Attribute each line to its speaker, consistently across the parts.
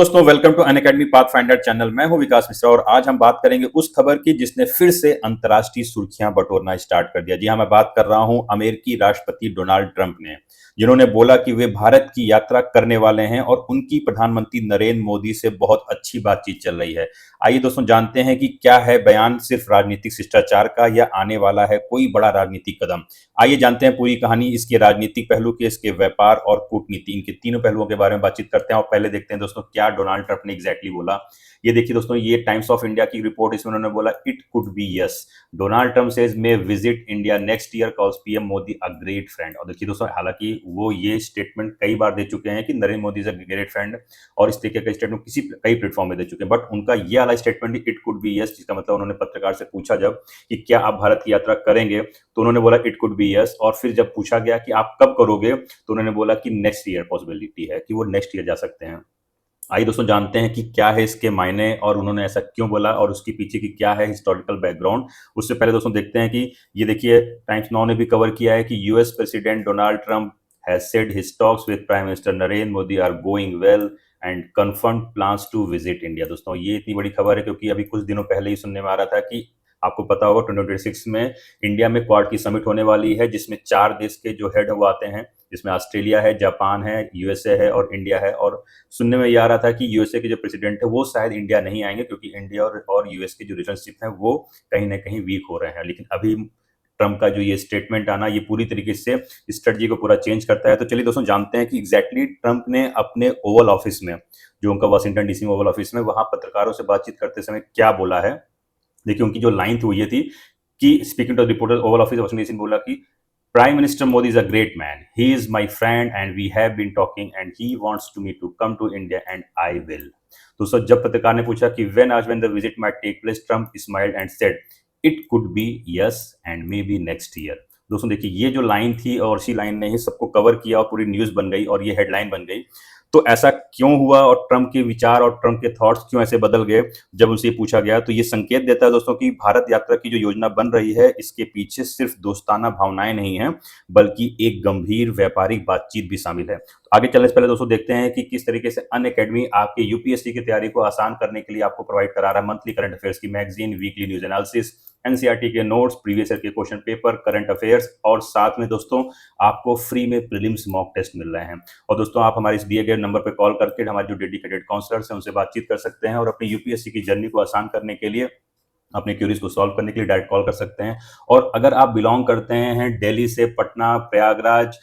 Speaker 1: दोस्तों welcome to Unacademy Pathfinder channel. मैं हूं विकास मिश्रा और आज हम बात करेंगे उस खबर की जिसने फिर से अंतर्राष्ट्रीय सुर्खियां बटोरना स्टार्ट कर दिया। जी हां, मैं बात कर रहा हूं अमेरिकी राष्ट्रपति डोनाल्ड ट्रंप ने, जिन्होंने बोला कि वे भारत की यात्रा करने वाले हैं और उनकी प्रधानमंत्री नरेंद्र मोदी से बहुत अच्छी बातचीत चल रही है। आइए दोस्तों जानते हैं कि क्या है बयान सिर्फ राजनीतिक शिष्टाचार का या आने वाला है कोई बड़ा राजनीतिक कदम। आइए जानते हैं पूरी कहानी, इसके राजनीतिक पहलू के, इसके व्यापार और कूटनीति, इनके तीनों पहलुओं के बारे में बातचीत करते हैं। और पहले देखते हैं दोस्तों क्या डोनाल्ड ट्रंप ने एग्जैक्टली बोला। ये देखिए दोस्तों, ये टाइम्स ऑफ इंडिया की रिपोर्ट, इसमें उन्होंने बोला it could be yes. Donald Trump says may visit India next year calls PM Modi a great friend. और देखिए दोस्तों, हालांकि वो ये स्टेटमेंट कई बार दे चुके हैं कि Narendra Modi is a great friend, और इस तरीके का स्टेटमेंट किसी कई प्लेटफॉर्म में दे चुके हैं, बट उनका ये वाला statement it could be yes, जिसका मतलब उन्होंने पत्रकार से पूछा जब कि क्या आप भारत की यात्रा करेंगे, तो उन्होंने बोला इट कुड बी यस। और फिर जब पूछा गया कि आप कब करोगे, तो उन्होंने बोला कि नेक्स्ट ईयर पॉसिबिलिटी है कि वो नेक्स्ट ईयर जा सकते हैं। आइए दोस्तों जानते हैं कि क्या है इसके मायने और उन्होंने ऐसा क्यों बोला और उसके पीछे की क्या है हिस्टोरिकल बैकग्राउंड। उससे पहले दोस्तों देखते हैं कि ये देखिए टाइम्स नाउ ने भी कवर किया है कि US president Donald Trump has said his talks with prime minister Narendra Modi are going well and confirm plans to visit India. दोस्तों ये इतनी बड़ी खबर है क्योंकि अभी कुछ दिनों पहले ही सुनने में आ रहा था कि आपको पता होगा 2026 में इंडिया में क्वाड की समिट होने वाली है, जिसमें 4 देश के जो हेड वो आते हैं, जिसमें ऑस्ट्रेलिया है, जापान है, यूएसए है और इंडिया है। और सुनने में ये आ रहा था कि यूएसए के जो प्रेसिडेंट है वो शायद इंडिया नहीं आएंगे क्योंकि इंडिया और यूएस के जो रिलेशनशिप है वो कहीं ना कहीं वीक हो रहे हैं। लेकिन अभी ट्रंप का जो ये स्टेटमेंट आना, ये पूरी तरीके से स्ट्रेटजी को पूरा चेंज करता है। तो चलिए दोस्तों जानते हैं कि एग्जैक्टली ट्रंप ने अपने ओवल ऑफिस में, जो उनका वाशिंगटन डीसी में ओवल ऑफिस में, वहां पत्रकारों से बातचीत करते समय क्या बोला है। देखिए उनकी जो लाइन थी वो ये थी कि speaking to reporter Oval Office Washington DC ने बोला कि Prime Minister Modi is a great man. He is my friend and we have been talking and he wants to me to come to India and I will. दोस्तों जब पत्रकार ने पूछा कि when the visit might take place, Trump smiled and said it could be yes and maybe next year. दोस्तों देखिए ये जो लाइन थी और इसी लाइन ने ही सबको कवर किया और पूरी न्यूज बन गई और ये हेडलाइन बन गई। तो ऐसा क्यों हुआ और ट्रंप के विचार और ट्रंप के थॉट्स क्यों ऐसे बदल गए जब उनसे पूछा गया, तो ये संकेत देता है दोस्तों कि भारत यात्रा की जो योजना बन रही है इसके पीछे सिर्फ दोस्ताना भावनाएं नहीं हैं, बल्कि एक गंभीर व्यापारिक बातचीत भी शामिल है। तो आगे चलने से पहले दोस्तों देखते हैं कि किस तरीके से अनअकैडमी आपके यूपीएससी की तैयारी को आसान करने के लिए आपको प्रोवाइड करा रहा है मंथली करंट अफेयर्स की magazine, weekly news analysis, NCERT के नोट्स, प्रीवियस ईयर के क्वेश्चन पेपर, करंट अफेयर्स, और साथ में दोस्तों आपको फ्री में प्रीलिम्स मॉक टेस्ट मिल रहे हैं। और दोस्तों आप हमारे इस दिए गए नंबर पर कॉल करके हमारे जो डेडिकेटेड काउंसलर्स हैं उनसे बातचीत कर सकते हैं और अपनी यूपीएससी की जर्नी को आसान करने के लिए, अपने क्यूरीज को सॉल्व करने के लिए डायरेक्ट कॉल कर सकते हैं। और अगर आप बिलोंग करते हैं दिल्ली से, पटना, प्रयागराज,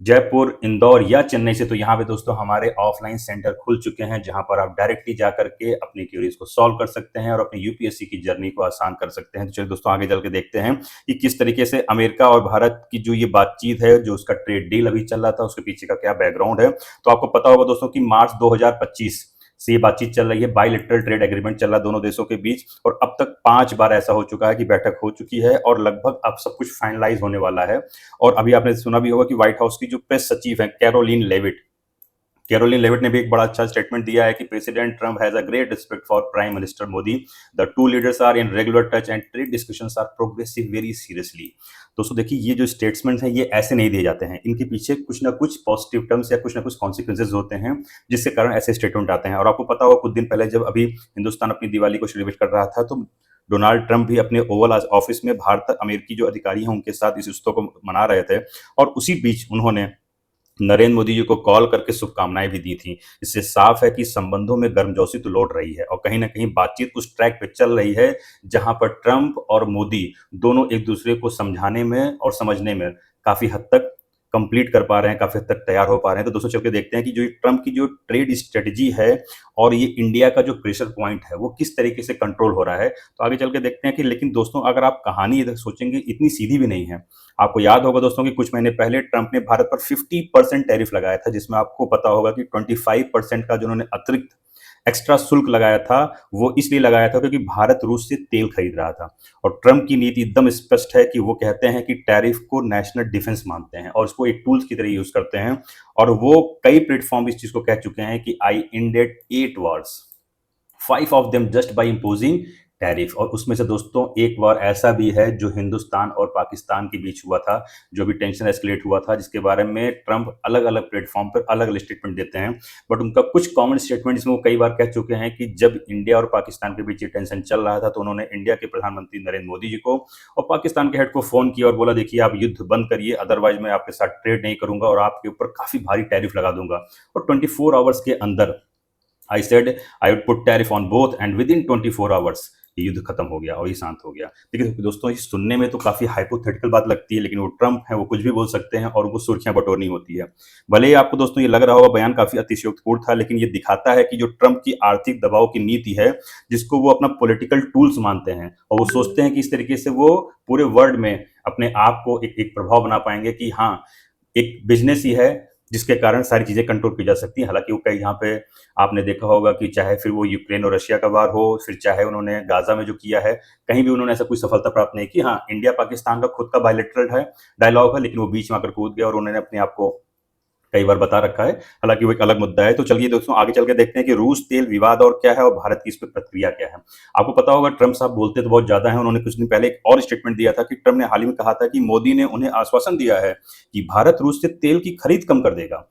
Speaker 1: जयपुर, इंदौर या चेन्नई से, तो यहाँ पे दोस्तों हमारे ऑफलाइन सेंटर खुल चुके हैं जहां पर आप डायरेक्टली जा करके अपनी क्यूरीज को सॉल्व कर सकते हैं और अपनी यूपीएससी की जर्नी को आसान कर सकते हैं। तो चलिए दोस्तों आगे चल के देखते हैं कि किस तरीके से अमेरिका और भारत की जो ये बातचीत है, जो उसका ट्रेड डील अभी चल रहा था, उसके पीछे का क्या बैकग्राउंड है। तो आपको पता होगा दोस्तों कि मार्च 2025 से ये बातचीत चल रही है, बायलैटरल ट्रेड एग्रीमेंट चल रहा है दोनों देशों के बीच, और अब तक 5 बार ऐसा हो चुका है कि बैठक हो चुकी है और लगभग अब सब कुछ फाइनलाइज होने वाला है। और अभी आपने सुना भी होगा कि व्हाइट हाउस की जो प्रेस सचिव है कैरोलिन लेविट ने भी एक बड़ा अच्छा स्टेटमेंट दिया है कि president Trump has a great respect for prime minister Modi, the two leaders are in regular touch and trade discussions are progressive very seriously. दोस्तों देखिए ये जो स्टेटमेंट्स हैं ये ऐसे नहीं दिए जाते हैं, इनके पीछे कुछ ना कुछ पॉजिटिव टर्म्स या कुछ ना कुछ कॉन्सिक्वेंसेज होते हैं जिसके कारण ऐसे स्टेटमेंट आते हैं। और आपको पता होगा कुछ दिन पहले जब अभी हिंदुस्तान अपनी दिवाली को सेलिब्रेट कर रहा था, तो डोनाल्ड ट्रंप भी अपने ओवल ऑफिस में भारत अमेरिकी जो अधिकारी हैं उनके साथ इस उत्सव को मना रहे थे, और उसी बीच उन्होंने नरेंद्र मोदी जी को कॉल करके शुभकामनाएं भी दी थी। इससे साफ है कि संबंधों में गर्मजोशी तो लौट रही है और कहीं ना कहीं बातचीत उस ट्रैक पे चल रही है जहां पर ट्रंप और मोदी दोनों एक दूसरे को समझाने में और समझने में काफी हद तक कंप्लीट कर पा रहे हैं, काफी हद तक तैयार हो पा रहे हैं। तो दोस्तों चल के देखते हैं कि जो ट्रंप की जो ट्रेड स्ट्रेटजी है और ये इंडिया का जो प्रेशर पॉइंट है वो किस तरीके से कंट्रोल हो रहा है। तो आगे चल के देखते हैं कि, लेकिन दोस्तों अगर आप कहानी इधर सोचेंगे इतनी सीधी भी नहीं है। आपको याद होगा दोस्तों कि कुछ महीने पहले ट्रंप ने भारत पर 50% टैरिफ लगाया था, जिसमें आपको पता होगा कि 25% का जो उन्होंने अतिरिक्त एक्स्ट्रा शुल्क लगाया था वो इसलिए लगाया था क्योंकि भारत रूस से तेल खरीद रहा था। और ट्रंप की नीति एकदम स्पष्ट है कि वो कहते हैं कि टैरिफ को नेशनल डिफेंस मानते हैं और इसको एक टूल्स की तरह यूज करते हैं। और वो कई प्लेटफॉर्म इस चीज को कह चुके हैं कि I ended 8 wars, 5 of them just by imposing tariff. और उसमें से दोस्तों एक बार ऐसा भी है जो हिंदुस्तान और पाकिस्तान के बीच हुआ था, जो भी टेंशन एस्केलेट हुआ था, जिसके बारे में ट्रंप अलग-अलग प्लेटफ़ॉर्म पर अलग-अलग स्टेटमेंट देते हैं। बट उनका कुछ कॉमन स्टेटमेंट जिसमें वो कई बार कह चुके हैं कि जब इंडिया और पाकिस्तान के बीच ये टेंशन चल रहा था, तो उन्होंने इंडिया के प्रधानमंत्री नरेंद्र मोदी जी को और पाकिस्तान के हेड को फ़ोन किया और बोला, देखिए आप युद्ध बंद करिए, अदरवाइज़ मैं आपके साथ ट्रेड नहीं करूँगा और आपके ऊपर काफ़ी भारी टैरिफ लगा दूँगा। और 24 आवर्स के अंदर I said I would put tariff on both and with in 24 hours ये युद्ध खत्म हो गया और ये शांत हो गया। देखिए दोस्तों, ये सुनने में तो काफ़ी हाइपोथेटिकल बात लगती है, लेकिन वो ट्रंप है, वो कुछ भी बोल सकते हैं और उनको सुर्खियां बटोरनी होती है। भले ही आपको दोस्तों ये लग रहा होगा बयान काफ़ी अतिशयोक्तिपूर्ण था, लेकिन ये दिखाता है कि जो ट्रंप की आर्थिक दबाव की नीति है, जिसको वो अपना पॉलिटिकल टूल्स मानते हैं और वो सोचते हैं कि इस तरीके से वो पूरे वर्ल्ड में अपने आप को एक प्रभाव बना पाएंगे कि हाँ, एक बिजनेस ही है जिसके कारण सारी चीज़ें कंट्रोल की जा सकती हैं। हालाँकि वो कई यहाँ पे आपने देखा होगा कि चाहे फिर वो यूक्रेन और रशिया का वार हो, फिर चाहे उन्होंने गाज़ा में जो किया है, कहीं भी उन्होंने ऐसा कोई सफलता प्राप्त नहीं की। हाँ, इंडिया-पाकिस्तान का खुद का बायलैटरल है, डायलॉग है, लेकिन वो बीच में आकर कूद गया और उन्होंने अपने आप को कई बार बता रखा है। हालाँकि वो एक अलग मुद्दा है। तो चलिए दोस्तों आगे चल के देखते हैं कि रूस तेल विवाद और क्या है और भारत की इस पे प्रतिक्रिया क्या है। आपको पता होगा ट्रंप साहब बोलते तो बहुत ज़्यादा हैं। उन्होंने कुछ दिन पहले एक और स्टेटमेंट दिया था कि ट्रंप ने हाल ही में कहा था कि मोदी ने उन्हें आश्वासन दिया है कि भारत रूस से तेल की खरीद कम कर देगा।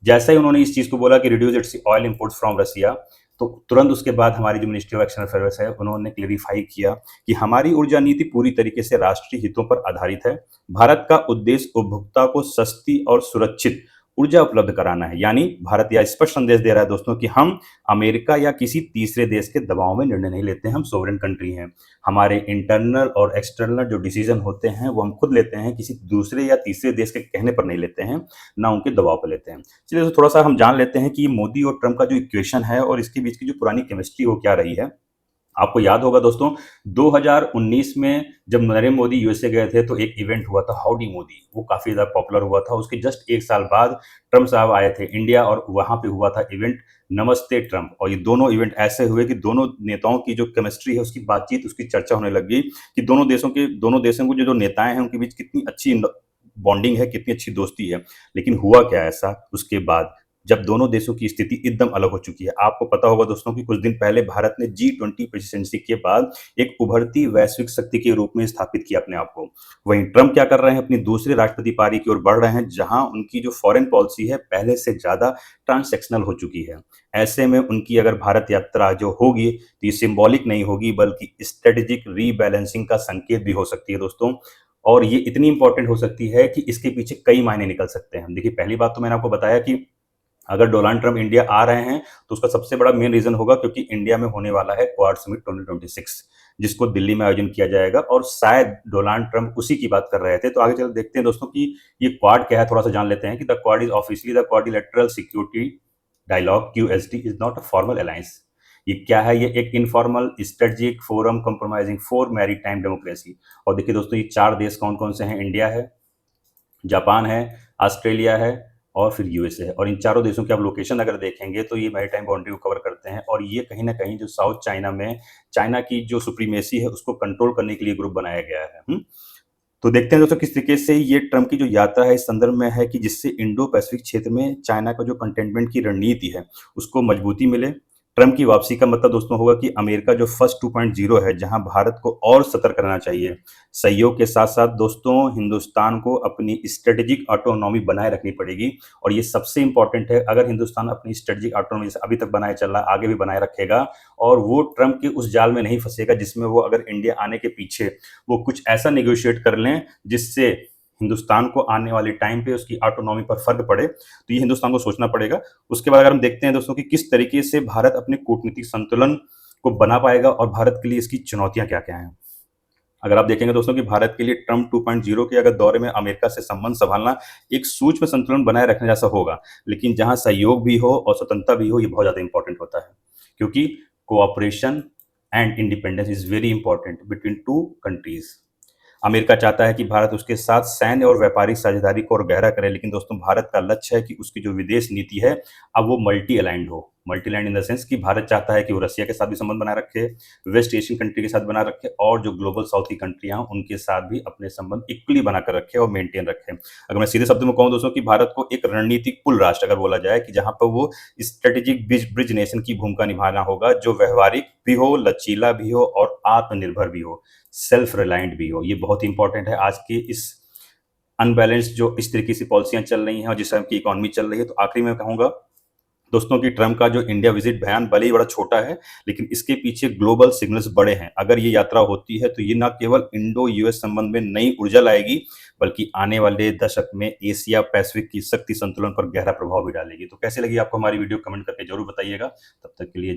Speaker 1: जैसे ही उन्होंने इस चीज़ को बोला कि reduce its oil imports from Russia, तो तुरंत उसके बाद हमारी जो मिनिस्ट्री ऑफ एक्सटर्नल अफेयर्स है, उन्होंने क्लेरिफाई किया कि हमारी ऊर्जा नीति पूरी तरीके से राष्ट्रीय हितों पर आधारित है। भारत का उद्देश्य उपभोक्ता को सस्ती और सुरक्षित ऊर्जा उपलब्ध कराना है। यानी भारत यह स्पष्ट संदेश दे रहा है दोस्तों कि हम अमेरिका या किसी तीसरे देश के दबाव में निर्णय नहीं लेते हैं, हम सोवरेन कंट्री हैं। हमारे इंटरनल और एक्सटर्नल जो डिसीजन होते हैं, वो हम खुद लेते हैं, किसी दूसरे या तीसरे देश के कहने पर नहीं लेते हैं, ना उनके दबाव पर लेते हैं। चलिए तो थोड़ा-सा हम जान लेते हैं कि ये मोदी और ट्रंप का जो इक्वेशन है और इसके बीच की जो पुरानी केमिस्ट्री वो क्या रही है। आपको याद होगा दोस्तों, 2019 में जब नरेंद्र मोदी यूएसए गए थे, तो एक इवेंट हुआ था हाउडी मोदी, वो काफ़ी ज़्यादा पॉपुलर हुआ था। उसके जस्ट 1 साल बाद ट्रंप साहब आए थे इंडिया और वहाँ पे हुआ था इवेंट नमस्ते ट्रंप। और ये दोनों इवेंट ऐसे हुए कि दोनों नेताओं की जो केमिस्ट्री है, उसकी बातचीत, उसकी चर्चा होने लग गई कि दोनों देशों के जो नेताएँ हैं, उनके बीच कितनी अच्छी बॉन्डिंग है, कितनी अच्छी दोस्ती है। लेकिन हुआ क्या ऐसा उसके बाद, जब दोनों देशों की स्थिति एकदम अलग हो चुकी है। आपको पता होगा दोस्तों कि कुछ दिन पहले भारत ने G20 प्रेसिडेंसी के बाद एक उभरती वैश्विक शक्ति के रूप में स्थापित किया अपने आप को। वहीं ट्रंप क्या कर रहे हैं, अपनी दूसरे राष्ट्रपति पारी की ओर बढ़ रहे हैं, जहां उनकी जो फॉरेन पॉलिसी है पहले से ज़्यादा ट्रांसैक्शनल हो चुकी है। ऐसे में उनकी अगर भारत यात्रा जो होगी, तो ये सिंबॉलिक नहीं होगी बल्कि स्ट्रेटेजिक रीबैलेंसिंग का संकेत भी हो सकती है दोस्तों। और ये इतनी इंपॉर्टेंट हो सकती है कि इसके पीछे कई मायने निकल सकते हैं। देखिए, पहली बात तो मैंने आपको बताया कि अगर डोनाल्ड ट्रंप इंडिया आ रहे हैं, तो उसका सबसे बड़ा मेन रीज़न होगा क्योंकि इंडिया में होने वाला है क्वाड समिट 2026, जिसको दिल्ली में आयोजन किया जाएगा और शायद डोनाल्ड ट्रंप उसी की बात कर रहे थे। तो आगे चल देखते हैं दोस्तों कि ये क्वाड क्या है, थोड़ा-सा जान लेते हैं कि the Quad is officially the quadrilateral security dialogue QSD is not a formal alliance. ये क्या है? ये एक informal strategic forum compromising for maritime democracy. और देखिए दोस्तों, ये 4 देश कौन-कौन से हैं? इंडिया है, जापान है, ऑस्ट्रेलिया है और फिर यूएसए है। और इन चारों देशों की आप लोकेशन अगर देखेंगे तो ये मैरीटाइम बाउंड्री को कवर करते हैं और ये कहीं न कहीं जो साउथ चाइना में चाइना की जो सुप्रीमेसी है उसको कंट्रोल करने के लिए ग्रुप बनाया गया है। तो देखते हैं दोस्तों किस तरीके से ये ट्रंप की जो यात्रा है इस संदर्भ में है कि जिससे इंडो पैसिफिक क्षेत्र में चाइना का जो कंटेनमेंट की रणनीति है उसको मजबूती मिले। ट्रंप की वापसी का मतलब दोस्तों होगा कि अमेरिका जो फर्स्ट 2.0 है, जहां भारत को और सतर्क रहना चाहिए। सहयोग के साथ साथ दोस्तों हिंदुस्तान को अपनी स्ट्रेटेजिक ऑटोनॉमी बनाए रखनी पड़ेगी और ये सबसे इंपॉर्टेंट है। अगर हिंदुस्तान अपनी स्ट्रेटेजिक ऑटोनॉमी अभी तक बनाए चल रहा है, आगे भी बनाए रखेगा और वो ट्रंप के उस जाल में नहीं फंसेगा जिसमें वो अगर इंडिया आने के पीछे वो कुछ ऐसा नेगोशिएट कर लें जिससे हिंदुस्तान को आने वाले टाइम पे उसकी ऑटोनॉमी पर फर्क पड़े, तो ये हिंदुस्तान को सोचना पड़ेगा। उसके बाद अगर हम देखते हैं दोस्तों कि किस तरीके से भारत अपने कूटनीतिक संतुलन को बना पाएगा और भारत के लिए इसकी चुनौतियां क्या-क्या हैं। अगर आप देखेंगे दोस्तों कि भारत के लिए ट्रंप 2.0 के अगर दौरे में अमेरिका से संबंध संभालना एक सूक्ष्म संतुलन बनाए रखने जैसा होगा, लेकिन जहां सहयोग भी हो और स्वतंत्रता भी हो, ये बहुत ज़्यादा इंपॉर्टेंट होता है। क्योंकि cooperation and independence is very important between 2 countries. America चाहता है कि भारत उसके साथ सैन्य और व्यापारिक साझेदारी को और गहरा करे, लेकिन दोस्तों भारत का लक्ष्य है कि उसकी जो विदेश नीति है, अब वो मल्टी अलाइन्ड हो। Multi aligned in the sense कि भारत चाहता है कि वो रसिया के साथ भी संबंध बनाए रखे, वेस्ट एशियन कंट्री के साथ बनाए रखे और जो ग्लोबल साउथ की कंट्रियाँ हैं, उनके साथ भी अपने संबंध इक्वली बनाकर रखे और मेंटेन रखे। अगर मैं सीधे शब्दों में कहूँ दोस्तों कि भारत को एक रणनीतिक पुल राष्ट्र अगर बोला जाए कि जहाँ पर वो स्ट्रेटेजिक ब्रिज ब्रिज नेशन की भूमिका निभाना होगा, जो व्यावहारिक भी हो, लचीला भी हो और आत्मनिर्भर भी हो, सेल्फ रिलायंट भी हो। ये बहुत ही इंपॉर्टेंट है आज के इस अनबैलेंस्ड जो इस तरीके से पॉलिसियां चल रही हैं और जिस तरह की इकोनॉमी चल रही है। तो आखिरी में कहूंगा दोस्तों की ट्रम्प का जो इंडिया विजिट बयान भले ही बड़ा छोटा है, लेकिन इसके पीछे ग्लोबल सिग्नल्स बड़े हैं। अगर ये यात्रा होती है तो ये ना केवल इंडो यूएस संबंध में नई ऊर्जा लाएगी, बल्कि आने वाले दशक में एशिया पैसिफिक की शक्ति संतुलन पर गहरा प्रभाव भी डालेगी। तो कैसे लगी आपको हमारी वीडियो, कमेंट करके जरूर बताइएगा। तब तक के लिए